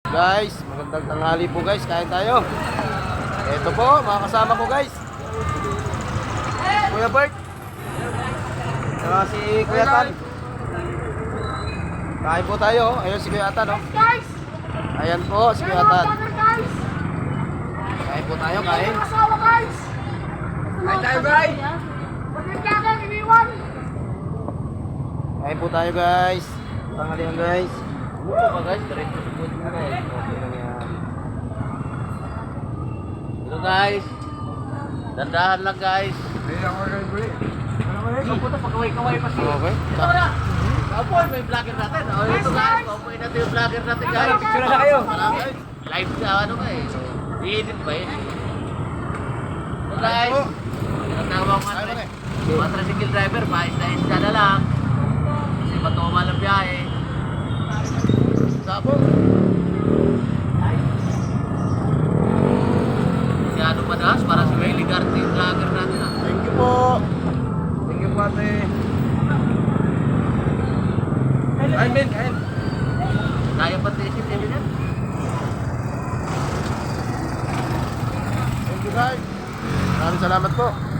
Guys, magandang tanghali po guys, kain tayo. Ito po, mga kasama ko guys. Kuya Bert. Saka si Kuya Tan. Kain po tayo, ayun si Kuya Tan, no? Ayan po, si Kuya Tan. Kain po tayo, kain. Kain tayo, guys. Kain po tayo guys. Tanghalian guys. Buko pa guys, diretso sa food na guys. Okay lang yan. Ito guys, dandahan lang guys. Ayun ako kay Bri. Kapunta pagkaway-kaway pa siya. Okay. Ito na. Kapoy, may vlogger natin. O ito guys, kapoy natin yung vlogger natin guys. Sila na kayo. Guys, live sa ano ba eh. I-edit ba yun? Ito guys, tinatawag ko mga tricycle driver, paisa-isa na lang. Kasi matumal ang biyahe. Sabo. Si ano pa das, para si Willie Garte yung vlogger natin ah. Thank you po. Thank you po, ate. Kain, Ben, kain. Kaya pa tisip nila yan. Thank you guys. Maraming salamat po.